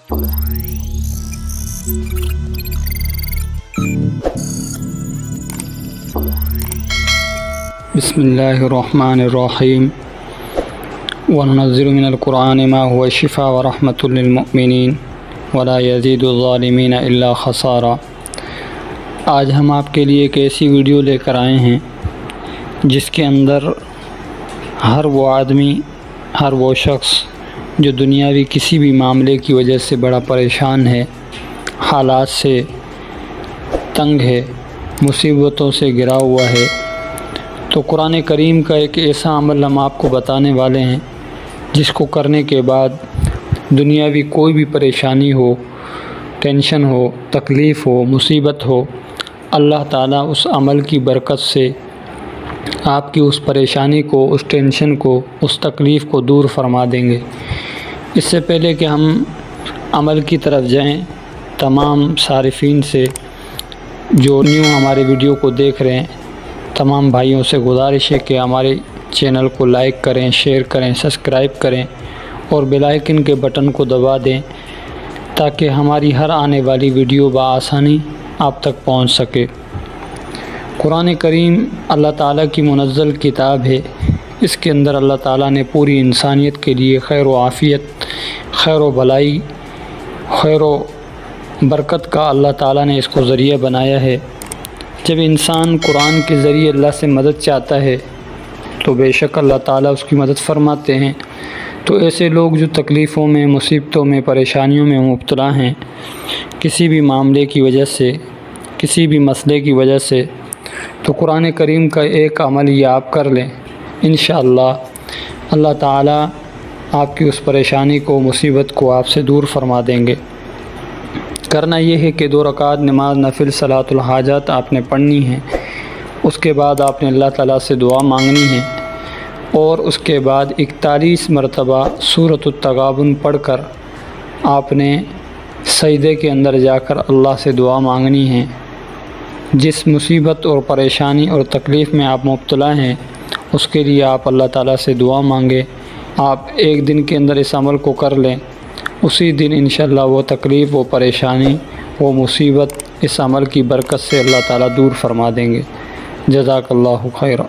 بسم اللہ الرحمن الرحیم وننزل من القرآن ما هو شفاء ورحمة للمؤمنین ولا يزيد الظالمین الا خسارا۔ آج ہم آپ کے لیے ایک ایسی ویڈیو لے کر آئے ہیں جس کے اندر ہر وہ آدمی، ہر وہ شخص جو دنیاوی کسی بھی معاملے کی وجہ سے بڑا پریشان ہے، حالات سے تنگ ہے، مصیبتوں سے گھرا ہوا ہے، تو قرآن کریم کا ایک ایسا عمل ہم آپ کو بتانے والے ہیں جس کو کرنے کے بعد دنیاوی کوئی بھی پریشانی ہو، ٹینشن ہو، تکلیف ہو، مصیبت ہو، اللہ تعالیٰ اس عمل کی برکت سے آپ کی اس پریشانی کو، اس ٹینشن کو، اس تکلیف کو دور فرما دیں گے۔ اس سے پہلے کہ ہم عمل کی طرف جائیں، تمام صارفین سے جو نیو ہمارے ویڈیو کو دیکھ رہے ہیں، تمام بھائیوں سے گزارش ہے کہ ہمارے چینل کو لائک کریں، شیئر کریں، سبسکرائب کریں اور بیل آئیکن کے بٹن کو دبا دیں تاکہ ہماری ہر آنے والی ویڈیو بآسانی آپ تک پہنچ سکے۔ قرآن کریم اللہ تعالیٰ کی منزل کتاب ہے۔ اس کے اندر اللہ تعالیٰ نے پوری انسانیت کے لیے خیر و عافیت، خیر و بھلائی، خیر و برکت کا اللہ تعالیٰ نے اس کو ذریعہ بنایا ہے۔ جب انسان قرآن کے ذریعے اللہ سے مدد چاہتا ہے تو بے شک اللہ تعالیٰ اس کی مدد فرماتے ہیں۔ تو ایسے لوگ جو تکلیفوں میں، مصیبتوں میں، پریشانیوں میں مبتلا ہیں، کسی بھی معاملے کی وجہ سے، کسی بھی مسئلے کی وجہ سے، تو قرآن کریم کا ایک عمل یہ آپ کر لیں، انشاءاللہ اللہ تعالیٰ آپ کی اس پریشانی کو، مصیبت کو آپ سے دور فرما دیں گے۔ کرنا یہ ہے کہ 2 رکعت نماز نفل صلاۃ الحاجات آپ نے پڑھنی ہے، اس کے بعد آپ نے اللہ تعالیٰ سے دعا مانگنی ہے اور اس کے بعد 41 مرتبہ سورۃ التغابن پڑھ کر آپ نے سجدے کے اندر جا کر اللہ سے دعا مانگنی ہے۔ جس مصیبت اور پریشانی اور تکلیف میں آپ مبتلا ہیں اس کے لیے آپ اللہ تعالیٰ سے دعا مانگیں۔ آپ ایک دن کے اندر اس عمل کو کر لیں، اسی دن انشاءاللہ وہ تکلیف، وہ پریشانی، وہ مصیبت اس عمل کی برکت سے اللہ تعالیٰ دور فرما دیں گے۔ جزاک اللہ خیرہ۔